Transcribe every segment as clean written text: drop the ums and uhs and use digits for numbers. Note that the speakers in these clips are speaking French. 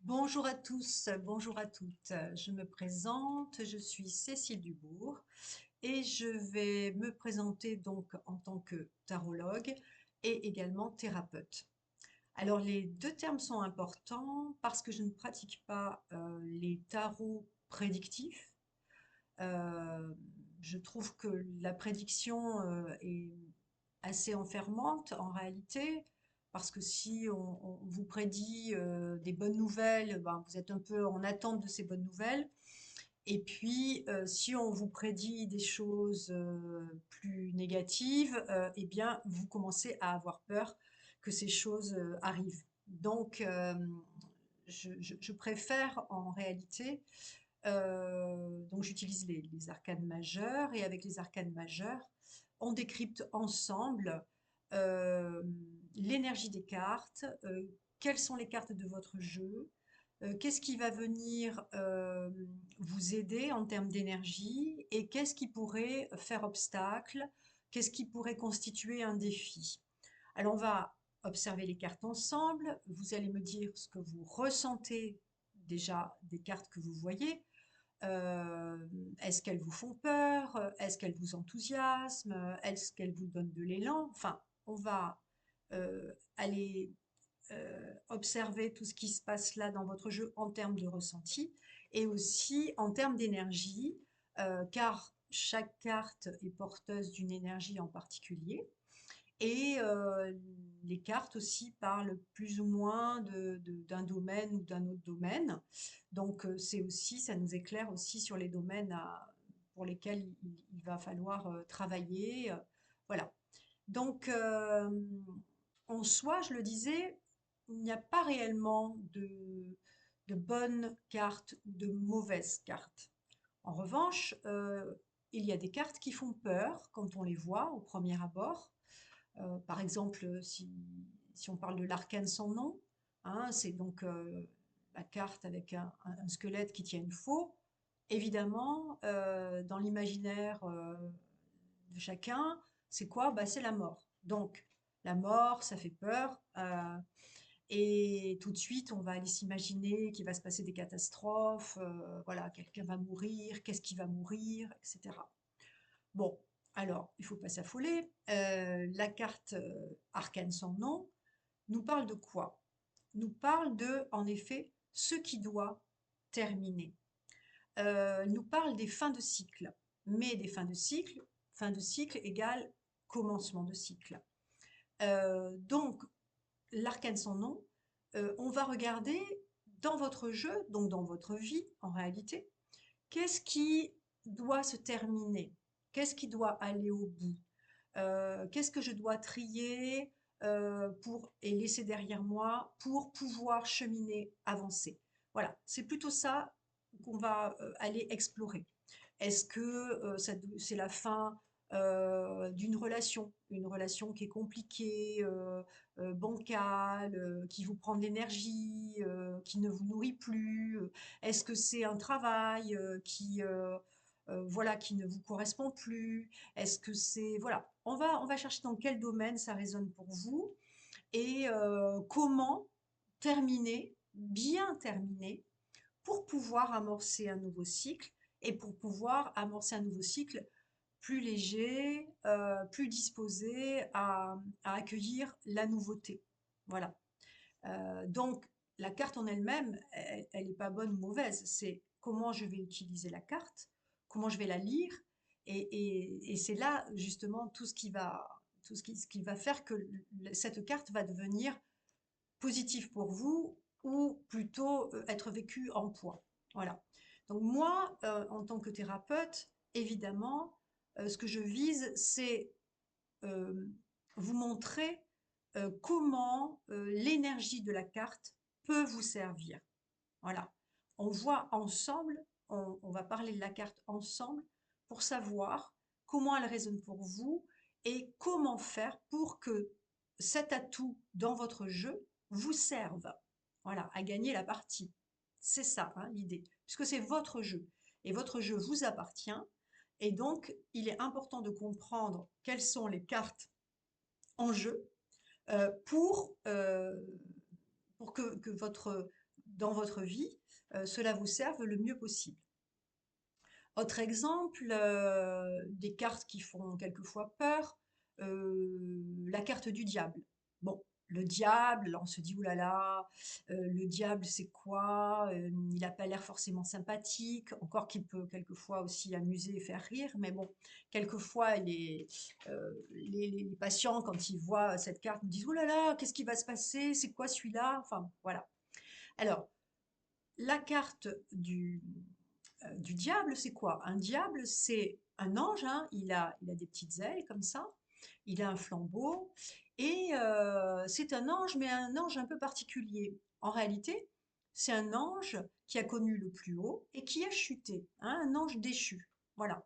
Bonjour à tous, bonjour à toutes. Je me présente, je suis Cécile Dubourg et je vais me présenter donc en tant que tarologue et également thérapeute. Alors les deux termes sont importants parce que je ne pratique pas les tarots prédictifs. Euh, je trouve que la prédiction est assez enfermante en réalité, parce que si on vous prédit des bonnes nouvelles, ben, vous êtes un peu en attente de ces bonnes nouvelles. Et puis, si on vous prédit des choses plus négatives, eh bien, vous commencez à avoir peur que ces choses arrivent. Donc, je préfère en réalité, donc j'utilise les arcanes majeures, et avec les arcanes majeures, on décrypte ensemble euh, l'énergie des cartes, quelles sont les cartes de votre jeu, qu'est-ce qui va venir vous aider en termes d'énergie et qu'est-ce qui pourrait faire obstacle, qu'est-ce qui pourrait constituer un défi. Alors on va observer les cartes ensemble, vous allez me dire ce que vous ressentez déjà des cartes que vous voyez. Euh, Est-ce qu'elles vous font peur? Est-ce qu'elles vous enthousiasment? Est-ce qu'elles vous donnent de l'élan? Enfin, on va aller observer tout ce qui se passe là dans votre jeu en termes de ressenti et aussi en termes d'énergie, car chaque carte est porteuse d'une énergie en particulier. Et les cartes aussi parlent plus ou moins d'un domaine ou d'un autre domaine. Donc c'est aussi, ça nous éclaire aussi sur les domaines pour lesquels il va falloir travailler. Voilà. Donc en soi, je le disais, il n'y a pas réellement de bonnes cartes ou de mauvaises cartes. En revanche, il y a des cartes qui font peur quand on les voit au premier abord. Par exemple, si on parle de l'arcane sans nom, hein, c'est donc la carte avec un squelette qui tient une faux. Évidemment, dans l'imaginaire de chacun, c'est quoi? Bah, c'est la mort. Donc, la mort, ça fait peur. Et tout de suite, on va aller s'imaginer qu'il va se passer des catastrophes. Voilà, quelqu'un va mourir, qu'est-ce qui va mourir, etc. Bon, alors, il ne faut pas s'affoler. La carte arcane sans nom nous parle de quoi? Nous parle de, en effet, ce qui doit terminer. Nous parle des fins de cycle. Mais des fin de cycle égale commencement de cycle. Donc, l'arcane sans nom, on va regarder dans votre jeu, donc dans votre vie en réalité, qu'est-ce qui doit se terminer? Qu'est-ce qui doit aller au bout? Qu'est-ce que je dois trier et laisser derrière moi pour pouvoir cheminer, avancer? Voilà, c'est plutôt ça qu'on va aller explorer. Est-ce que c'est la fin d'une relation, une relation qui est compliquée, bancale, qui vous prend de l'énergie, qui ne vous nourrit plus? Est-ce que c'est un travail voilà, qui ne vous correspond plus? Est-ce que c'est... Voilà, on va chercher dans quel domaine ça résonne pour vous et comment terminer, bien terminer, pour pouvoir amorcer un nouveau cycle et pour pouvoir amorcer un nouveau cycle plus léger, plus disposé à accueillir la nouveauté. Voilà. Donc, la carte en elle-même, elle n'est pas bonne ou mauvaise. C'est comment je vais utiliser la carte, comment je vais la lire, et c'est là justement ce qui va faire que cette carte va devenir positive pour vous ou plutôt être vécue en poids. Voilà. Donc moi, en tant que thérapeute, évidemment, ce que je vise, c'est euh, vous montrer comment l'énergie de la carte peut vous servir. Voilà. On voit ensemble, on va parler de la carte ensemble pour savoir comment elle résonne pour vous et comment faire pour que cet atout dans votre jeu vous serve. Voilà, à gagner la partie. C'est ça, hein, l'idée, puisque c'est votre jeu et votre jeu vous appartient. Et donc, il est important de comprendre quelles sont les cartes en jeu euh, pour, euh, pour que votre dans votre vie, cela vous serve le mieux possible. Autre exemple, des cartes qui font quelquefois peur, la carte du diable. Bon, le diable, là on se dit: «Ouh là là, le diable c'est quoi? Il a pas l'air forcément sympathique», encore qu'il peut quelquefois aussi amuser et faire rire, mais bon, quelquefois les patients quand ils voient cette carte me disent: «Ouh là là, qu'est-ce qui va se passer? C'est quoi celui-là?» Enfin voilà. Alors, la carte du diable, c'est quoi? Un diable, c'est un ange, hein, il a des petites ailes comme ça, il a un flambeau et c'est un ange, mais un ange un peu particulier. En réalité, c'est un ange qui a connu le plus haut et qui a chuté, hein, un ange déchu. Voilà.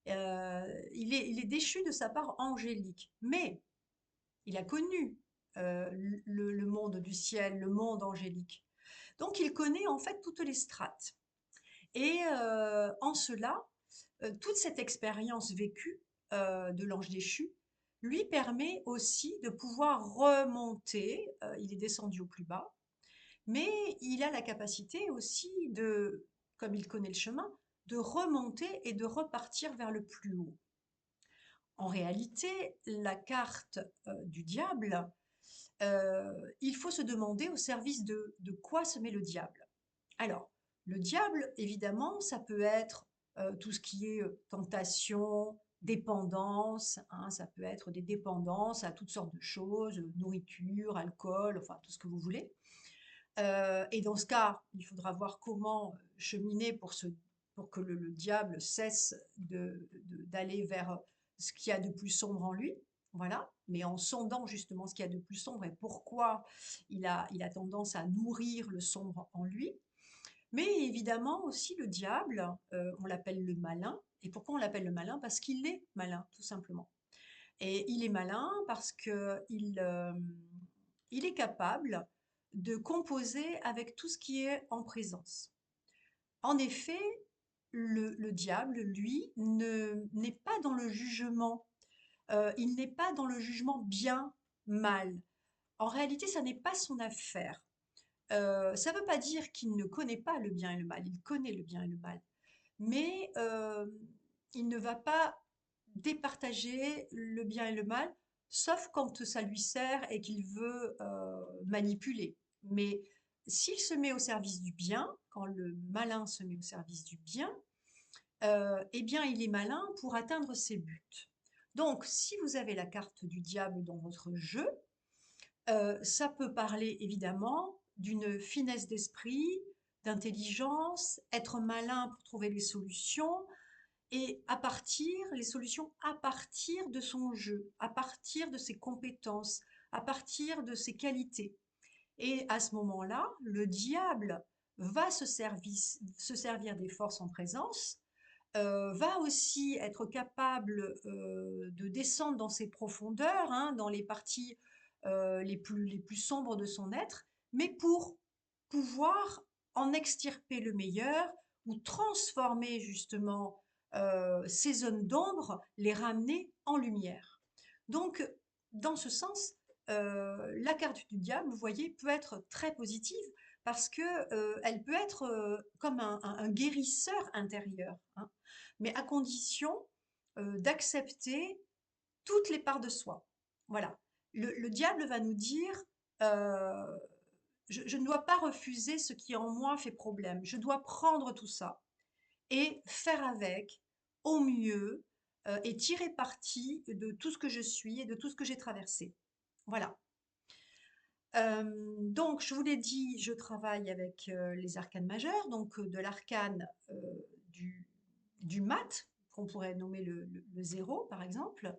Il est déchu de sa part angélique, mais il a connu le monde du ciel, le monde angélique. Donc il connaît en fait toutes les strates. Et en cela, toute cette expérience vécue de l'ange déchu lui permet aussi de pouvoir remonter. Il est descendu au plus bas, mais il a la capacité aussi de, comme il connaît le chemin, de remonter et de repartir vers le plus haut. En réalité, la carte du diable, il faut se demander au service de quoi se met le diable. Alors, le diable, évidemment, ça peut être tout ce qui est tentation, dépendance, hein, ça peut être des dépendances à toutes sortes de choses, nourriture, alcool, enfin tout ce que vous voulez. Et dans ce cas, il faudra voir comment cheminer pour que le diable cesse d'aller vers ce qu'il y a de plus sombre en lui. Voilà, mais en sondant justement ce qu'il y a de plus sombre et pourquoi il a tendance à nourrir le sombre en lui. Mais évidemment aussi le diable, on l'appelle le malin. Et pourquoi on l'appelle le malin? Parce qu'il est malin, tout simplement. Et il est malin parce il est capable de composer avec tout ce qui est en présence. En effet, le diable, lui, n'est pas dans le jugement. Il n'est pas dans le jugement bien, mal. En réalité, ça n'est pas son affaire. Ça ne veut pas dire qu'il ne connaît pas le bien et le mal. Il connaît le bien et le mal. Mais il ne va pas départager le bien et le mal, sauf quand ça lui sert et qu'il veut manipuler. Mais s'il se met au service du bien, quand le malin se met au service du bien, eh bien il est malin pour atteindre ses buts. Donc si vous avez la carte du diable dans votre jeu, ça peut parler évidemment d'une finesse d'esprit, d'intelligence, être malin pour trouver les solutions, et les solutions à partir de son jeu, à partir de ses compétences, à partir de ses qualités. Et à ce moment-là, le diable va se servir des forces en présence, va aussi être capable de descendre dans ses profondeurs, hein, dans les parties les plus sombres de son être, mais pour pouvoir en extirper le meilleur ou transformer justement ces zones d'ombre, les ramener en lumière. Donc, dans ce sens, la carte du diable, vous voyez, peut être très positive parce que elle peut être comme un guérisseur intérieur, hein, mais à condition d'accepter toutes les parts de soi. Voilà. Le diable va nous dire, euh, je ne dois pas refuser ce qui en moi fait problème. Je dois prendre tout ça et faire avec au mieux et tirer parti de tout ce que je suis et de tout ce que j'ai traversé. Voilà. Donc, je vous l'ai dit, je travaille avec les arcanes majeures, donc de l'arcane du, du mat, qu'on pourrait nommer le zéro, par exemple,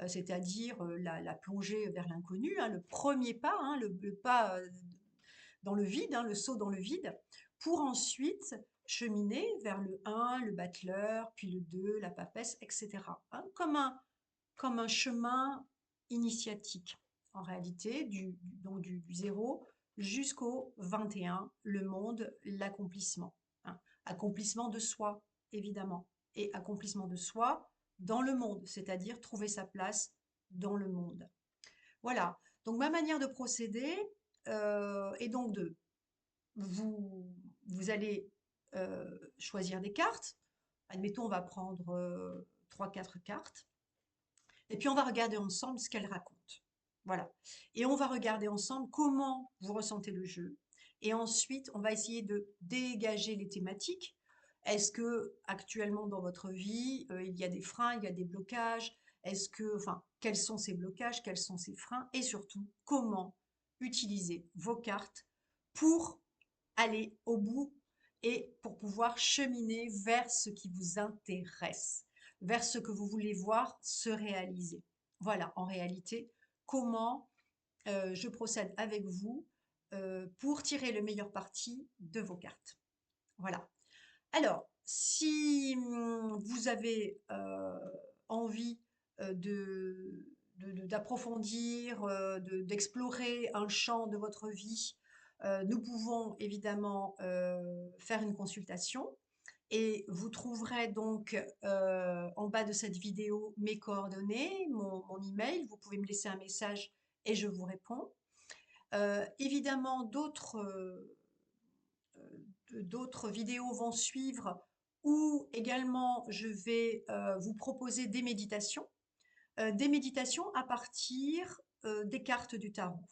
c'est-à-dire la plongée vers l'inconnu, hein, le premier pas, hein, le pas dans le vide, hein, le saut dans le vide, pour ensuite cheminer vers le 1, le battleur, puis le 2, la papesse, etc. Hein, comme un chemin initiatique, en réalité, donc du 0 jusqu'au 21, le monde, l'accomplissement. Hein. Accomplissement de soi, évidemment, et accomplissement de soi dans le monde, c'est-à-dire trouver sa place dans le monde. Voilà, donc ma manière de procéder est donc de vous, vous allez choisir des cartes. Admettons, on va prendre 3-4 cartes. Et puis, on va regarder ensemble ce qu'elles racontent. Voilà. Et on va regarder ensemble comment vous ressentez le jeu. Et ensuite, on va essayer de dégager les thématiques. Est-ce que actuellement dans votre vie, il y a des freins, il y a des blocages? Est-ce que, enfin, quels sont ces blocages, quels sont ces freins? Et surtout, comment utiliser vos cartes pour aller au bout et pour pouvoir cheminer vers ce qui vous intéresse, vers ce que vous voulez voir se réaliser. Voilà, en réalité, comment je procède avec vous pour tirer le meilleur parti de vos cartes. Voilà. Alors, si vous avez envie d'approfondir, d'explorer un champ de votre vie, nous pouvons évidemment faire une consultation. Et vous trouverez donc en bas de cette vidéo mes coordonnées, mon email. Vous pouvez me laisser un message et je vous réponds. Évidemment, d'autres vidéos vont suivre où également je vais vous proposer des méditations à partir des cartes du tarot.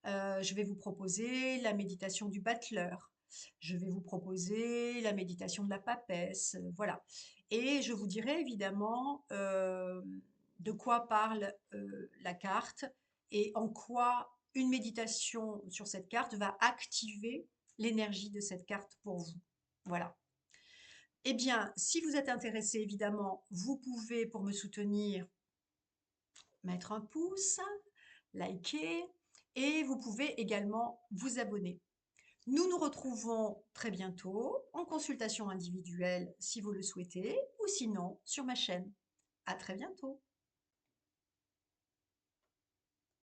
Je vais vous proposer la méditation du battleur. Je vais vous proposer la méditation de la papesse, voilà. Et je vous dirai évidemment de quoi parle la carte et en quoi une méditation sur cette carte va activer l'énergie de cette carte pour vous. Voilà. Eh bien, si vous êtes intéressé, évidemment, vous pouvez, pour me soutenir, mettre un pouce, liker, et vous pouvez également vous abonner. Nous nous retrouvons très bientôt en consultation individuelle si vous le souhaitez, ou sinon sur ma chaîne. À très bientôt.